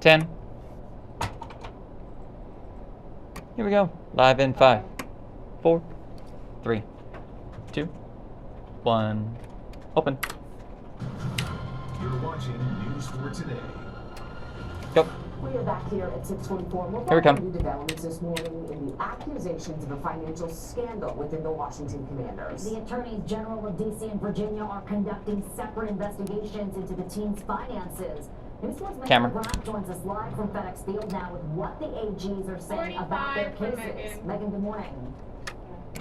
10. Here we go. Live in 5, 4, 3, 2, 1. Open. You're watching News4 Today. Go. We are back here at 6:44. Here we come. New developments this morning in the accusations of a financial scandal within the Washington Commanders. The attorneys general of D.C. and Virginia are conducting separate investigations into the team's finances. News4's Megan McGrath joins us live from FedEx Field now with what the AGs are saying about their cases. Megan, good morning.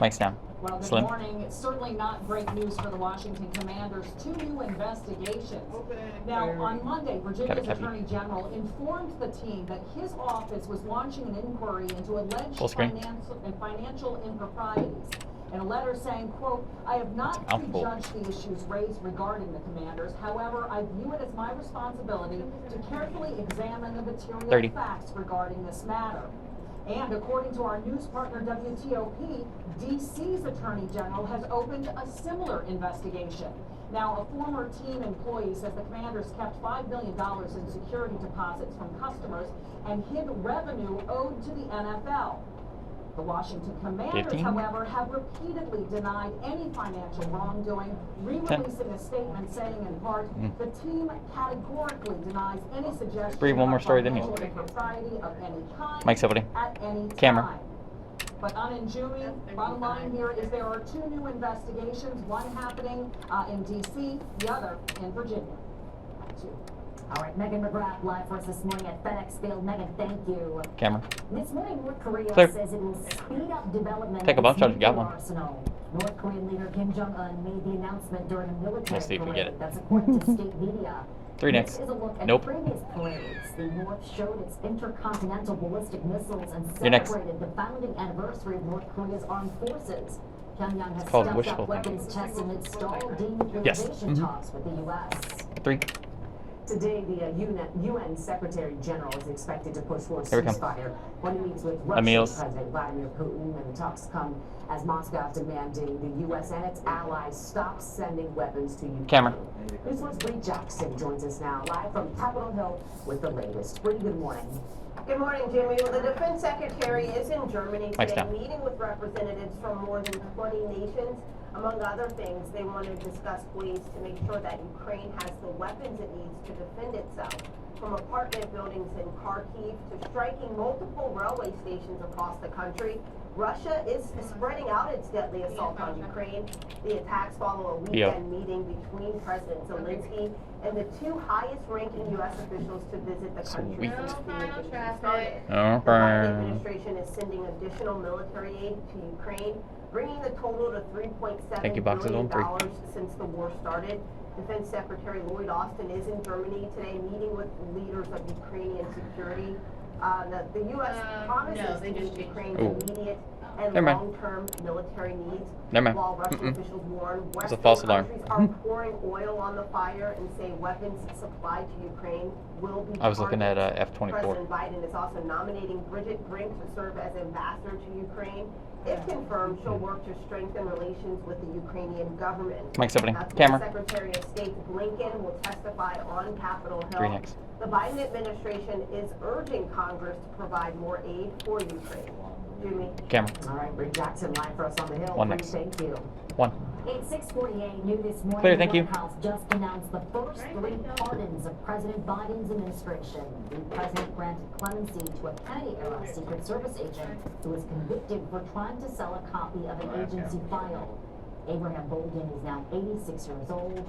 Mike's down. Well, good Slim. morning. It's certainly not great news for the Washington Commanders. 2 new investigations. Now, on Monday, Virginia's Attorney General informed the team that his office was launching an inquiry into alleged financial improprieties. In a letter saying, quote, I have not prejudged the issues raised regarding the Commanders. However, I view it as my responsibility to carefully examine the material facts regarding this matter. And according to our news partner WTOP, DC's Attorney General has opened a similar investigation. Now, a former team employee says the Commanders kept $5 million in security deposits from customers and hid revenue owed to the NFL. The Washington Commanders, however, have repeatedly denied any financial wrongdoing, re-releasing a statement saying in part, the team categorically denies any suggestion One more story, didn't you? of impropriety of any kind Mike's over at any Camera. time. But Anjumi, bottom line here is there are 2 new investigations, one happening in D.C., the other in Virginia. All right, Megan McGrath live for us this morning at FedEx Field. Megan, thank you. Camera. This morning, North Korea Clear. says it will speed up development Take a of bunch, its I just got nuclear one. arsenal. North Korean leader Kim Jong-un made the announcement during a military Let's see if we get parade. it. That's according to state media. 3 next. This is a look at Nope. previous parades. The North showed its intercontinental ballistic missiles and You're next. celebrated the founding anniversary of North Korea's armed forces. Pyongyang has called stepped wishful up weapons tests amid stalled Yes. denuclearization talks with the U.S. 3. Today, the UN Secretary General is expected to push for a Here we come. ceasefire when he meets with Russian Emil's. President Vladimir Putin, and the talks come as Moscow is demanding the U.S. and its allies stop sending weapons to Ukraine. Camera. News4's Bree Jackson joins us now live from Capitol Hill with the latest. Bree, good morning. Good morning, Jimmy. Well, the Defense Secretary is in Germany Mike's today, down. meeting with representatives from more than 20 nations. Among other things, they want to discuss ways to make sure that Ukraine has the weapons it needs to defend itself. From apartment buildings in Kharkiv to striking multiple railway stations across the country, Russia is spreading out its deadly assault on Ukraine. The attacks follow a weekend meeting between President Zelensky and the 2 highest-ranking U.S. officials to visit the country since the invasion started. The Biden administration is sending additional military aid to Ukraine, bringing the total to $3.7 billion since the war started. Defense Secretary Lloyd Austin is in Germany today, meeting with leaders of Ukrainian security. The U.S. promises to meet Ukraine's immediate and long-term military needs, while Russian officials warn Western countries are pouring oil on the fire and say weapons supplied to Ukraine will be I was looking at targeted. F-24. President Biden is also nominating Bridget Brink to serve as ambassador to Ukraine. If confirmed, she'll work to strengthen relations with the Ukrainian government. Mike's opening. That's Camera. Secretary of State Blinken will testify on Capitol Hill. 3 next. The Biden administration is urging Congress to provide more aid for Ukraine. Jimmy. Camera. All right, Bree Jackson live for us on the Hill. 1 Bree, next. thank you. 1. It's 6:48. New this morning. Clear, thank the you. White House just announced the first 3 pardons of President Biden's administration. The president granted clemency to a Kennedy-era Secret Service agent who was convicted for trying to sell a copy of an agency file. Abraham Bolden is now 86 years old.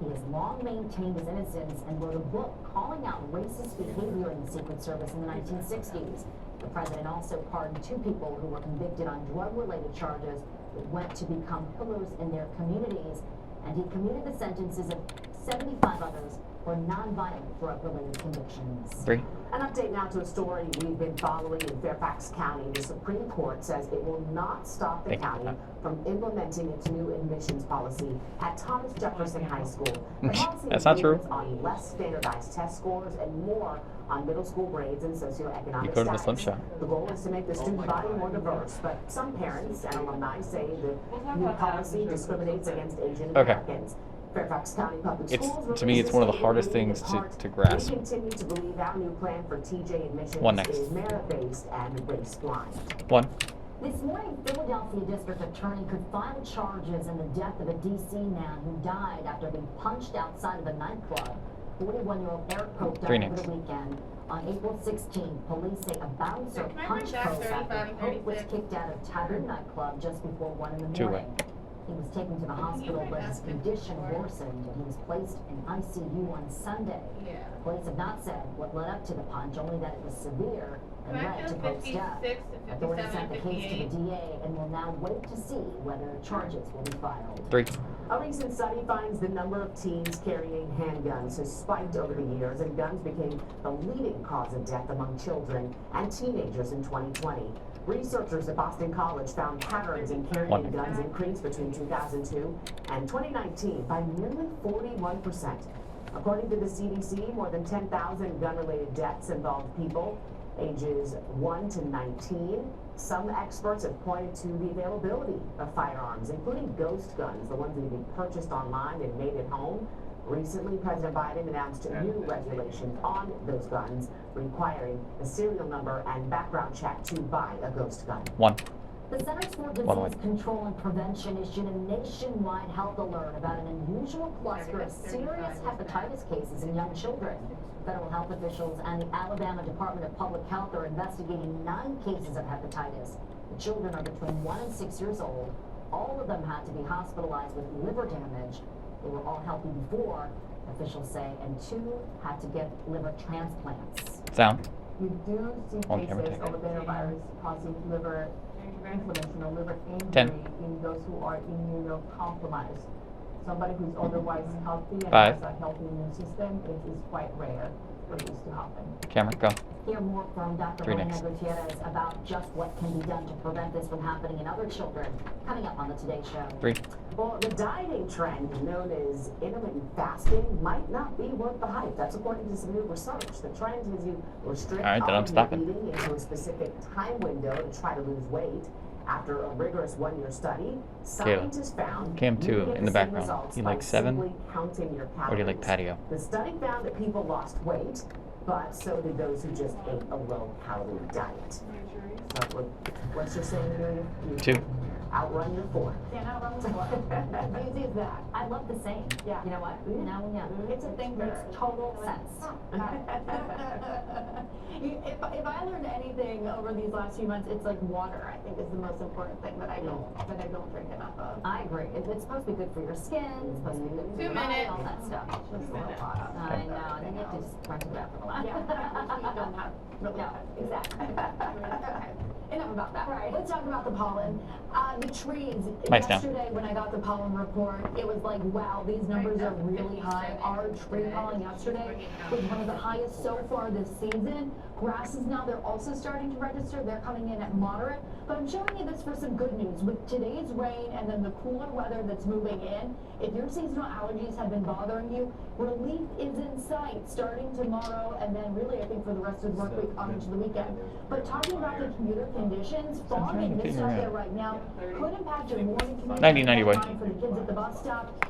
He has long maintained his innocence and wrote a book calling out racist behavior in the Secret Service in the 1960s. The president also pardoned 2 people who were convicted on drug-related charges that went to become pillars in their communities, and he commuted the sentences of 75 others for non-violent drug-related convictions. 3. An update now to a story we've been following in Fairfax County. The Supreme Court says it will not stop the county from implementing its new admissions policy at Thomas Jefferson High School. The policy That's not true. on less standardized test scores and more on middle school grades and socioeconomic You go to the status. Slim The goal is to make the student body more diverse, but some parents and alumni say the new policy discriminates against Asian Americans. Fairfax County Public It's, Schools. to me, it's one of the hardest things to grasp. We continue to believe our new plan for TJ admissions One next. is merit-based and race-blind. One. This morning, Philadelphia District Attorney could file charges in the death of a D.C. man who died after being punched outside of a nightclub. 41-year-old Eric Pope Three died over next. the weekend. On April 16th, police say a bouncer punched Pope after Pope was kicked out of Tavern nightclub just before 1 in the Two-way. morning. He was taken to the hospital, but his condition worsened, and he was placed in ICU on Sunday. Police have not said what led up to the punch, only that it was severe and led to Pope's death. Authorities sent the case to the DA and will now wait to see whether charges will be filed. 3. A recent study finds the number of teens carrying handguns has spiked over the years, and guns became the leading cause of death among children and teenagers in 2020. Researchers at Boston College found patterns in carrying guns increased between 2002 and 2019 by nearly 41%. According to the CDC, more than 10,000 gun-related deaths involved people ages 1 to 19. Some experts have pointed to the availability of firearms, including ghost guns, the ones that can be purchased online and made at home. Recently, President Biden announced new regulations on those guns, requiring a serial number and background check to buy a ghost gun. 1. The Centers for One Disease Control and Prevention issued a nationwide health alert about an unusual cluster of serious hepatitis cases in young children. Federal health officials and the Alabama Department of Public Health are investigating 9 cases of hepatitis. The children are between 1 and 6 years old. All of them had to be hospitalized with liver damage. They were all healthy before, officials say, and 2 had to get liver transplants. Sound. You do see On camera cases take. of adenovirus causing liver inflammation or liver injury 10. in those who are immunocompromised. Somebody who's otherwise healthy and 5. has a healthy immune system, it is quite rare for this to happen. Camera, go. Hear more from Dr. 3 Elena next. Gutierrez about just what can be done to prevent this from happening in other children, coming up on the Today Show. 3. Well, the dieting trend known as intermittent fasting might not be worth the hype. That's according to some new research. The trend is you restrict All right, then all I'm of stopping. your eating into a specific time window to try to lose weight. After a rigorous 1-year study, scientists found Cam you 2 get in the the same background. results You by like 7? simply counting your Or do you like calories. patio? The study found that people lost weight, but so did those who just ate a low-calorie diet. So what's your saying, Amelia? You 2. outrun your 4. Can't outrun the floor. As easy as that. I love the saying. Yeah. You know what? Now, yeah. It's a thing Makes that total sense. If I learned anything over these last few months, it's like water, I think, is the most important thing that I don't drink enough of. I agree. It's supposed to be good for your skin, it's supposed to be good for your body, all that stuff. Just a little water. I know, and then you have to just run to the bathroom a lot. Yeah, which we don't have really. No, exactly. Okay, enough about that. Right. Let's talk about the pollen. The trees. Mike's down. Yesterday when I got the pollen report, it was like, wow, these numbers are really high. Our tree pollen yesterday was one of the highest so far this season. Grasses now, they're also starting to register. They're coming in at moderate. But I'm showing you this for some good news. With today's rain and then the cooler weather that's moving in, if your seasonal allergies have been bothering you, relief is in sight starting tomorrow and then really I think for the rest of the work week on into the weekend. But talking about the commuter conditions, fog and mist out there right now could impact your morning commute. 90 way. For the kids at the bus stop.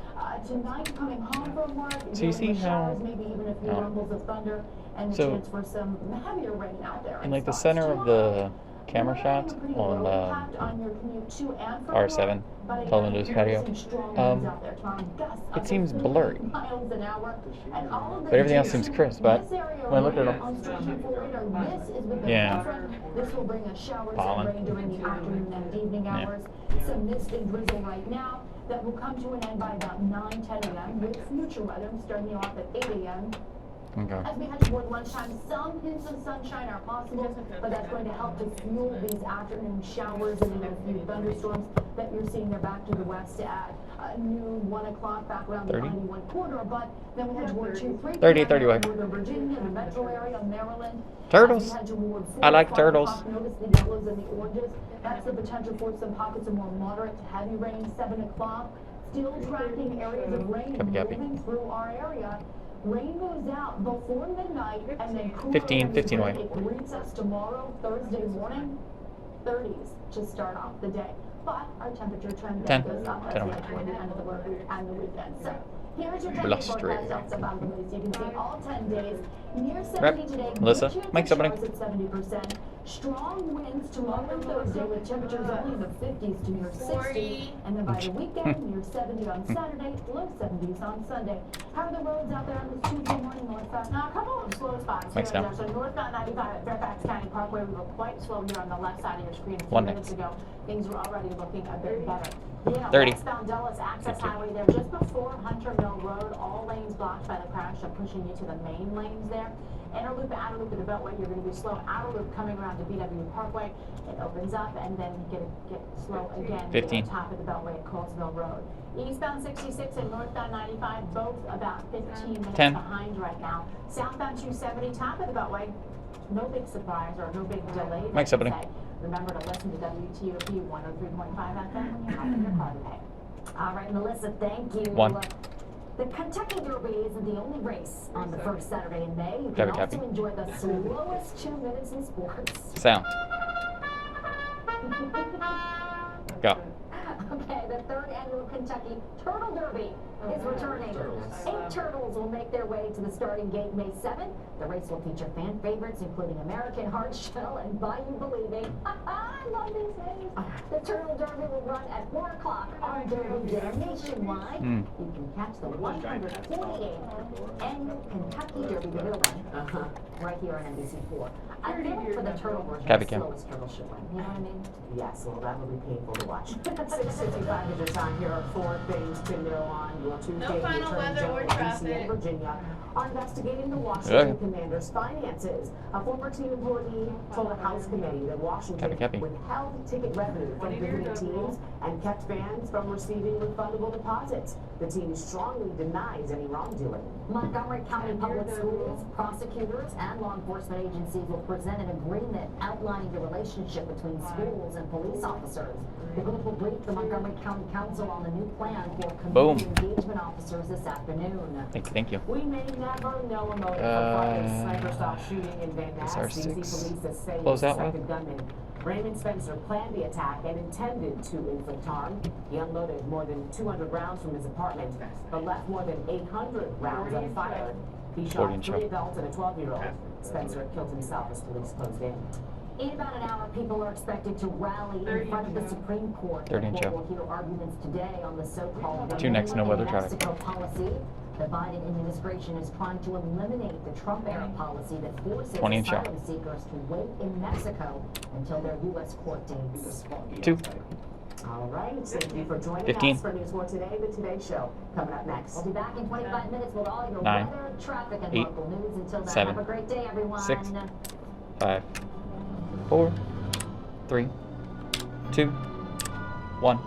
Tonight coming home from work, So you see dealing with how- showers, maybe even a few oh. rumbles of thunder and the So- chance for some heavier rain out there. In like the spots. center of the Tomorrow, camera we're shot having a pretty on low impact on your commute to and from R7, work, but again, Teleman's you're patio. seeing strong Um, winds out there tomorrow. Gusts it up seems to 50 blurry. miles an hour, and all of the But everything else juice- seems crisp, but this area when I look at right it- on Station 4 radar, this is with the Yeah. front. This will bring us showers Pollen. and rain during the afternoon and evening Yeah. hours. Some mist and drizzle right now that will come to an end by about 9-10 a.m. with future weather starting you off at 8 a.m. Okay. As we head toward lunchtime, some hints of sunshine are possible, but that's going to help to fuel these afternoon showers and even a few thunderstorms that you're seeing there back to the west at noon, 1 o'clock back around the 30. 91 corridor. But then we head toward 2-3. 30, 30 way. Northern Virginia, the metro area, Maryland. Turtles. As we head toward 4, I like 5 turtles. o'clock, notice the yellows and the oranges. That's the potential for some pockets of more moderate to heavy rain. 7 o'clock. Still tracking areas of rain Copy. moving through our area. Rain goes out before midnight and then cooler 15 way. It greets us tomorrow, Thursday morning, 30s to start off the day. But our temperature trend 10. goes up as 10 we away. head toward the end of the work week and the weekend. So Here's your 10-day Blustery. forecast about the list. You can see all 10 days. Near 70 Rep. today. Melissa, good chance make of somebody. showers at 70%. Strong winds tomorrow and Thursday with temperatures only in the 50s to near 60. And then by the weekend, near 70 on Saturday, low 70s on Sunday. How are the roads out there on this Tuesday morning, Melissa? Now, a couple of slow spots Thanks, here Tom. and there. So northbound 95 at Fairfax County Parkway, we were quite slow here on the left side of your screen a few One minutes next. ago. Things were already looking a bit better. You know, 30. westbound Dulles Access 50. Highway there just before Hunter Mill Road, all lanes blocked by the crash, so pushing you to the main lanes there. Inner loop, outer loop of the Beltway, you're going to be slow. Outer loop coming around to BW Parkway, it opens up and then you get slow again 15. at the top of the Beltway at Colesville Road. Eastbound 66 and northbound 95, both about 15 minutes 10. behind right now. Southbound 270, top of the Beltway, no big surprise or no big delay. Mike, somebody. Remember to listen to WTOP 103.5 FM when you're out in your car today. All right, Melissa, thank you. 1. The Kentucky Derby isn't the only race on the first Saturday in May. You Copy, can also copy. enjoy the slowest 2 minutes in sports. Sound. Go. Okay, the third annual Kentucky Turtle Derby is returning. 8 turtles will make their way to the starting gate May 7th. The race will feature fan favorites, including American Hardshell and Bayou Believing. I love these names. The Turtle Derby will run at 4 o'clock on Derby Day nationwide. You can catch the 148th annual Kentucky Derby, the real one, right here on NBC4. I feel for the turtle version, Copy, the Kim. slowest turtle should win. You know what I mean? Yes, well, that will be painful to watch. 6:55 is your time. Here are 4 things to know on your Tuesday. No final The Attorney weather or General of DC traffic. and Virginia are investigating the Washington Commanders' finances. A former team employee told a House committee that Washington Copy. withheld ticket revenue from visiting teams and kept fans from receiving refundable deposits. The team strongly denies any wrongdoing. Montgomery County Public Schools, prosecutors, and law enforcement agencies will present an agreement outlining the relationship between schools and police officers. The group will brief the Montgomery County Council on the new plan for Boom. community engagement officers this afternoon. Thank you, thank you. We may never know a motive for Friday's sniper-style shooting in Van Ness. SR6. DC police say Close the out with. suspected gunman Raymond Spencer planned the attack and intended to inflict harm. He unloaded more than 200 rounds from his apartment, but left more than 800 rounds unfired. He shot 40 3 adults and a 12-year-old. Spencer killed himself as police closed in. In about an hour, people are expected to rally in front of the Supreme Court. 30 The inch court will hear arguments today on the so-called 2 next, no weather traffic. Mexico policy. The Biden administration is trying to eliminate the Trump-era policy that forces 20 inch asylum seekers to wait in Mexico until their U.S. court dates. 2. All right, thank you for joining 15. us for News4 Today, the Today Show. Coming up next. We'll be back in 25 minutes with all your 9, weather, traffic, and 8, local news. Until then, 7, have a great day, everyone. 6, 5, 4, 3, 2, 1.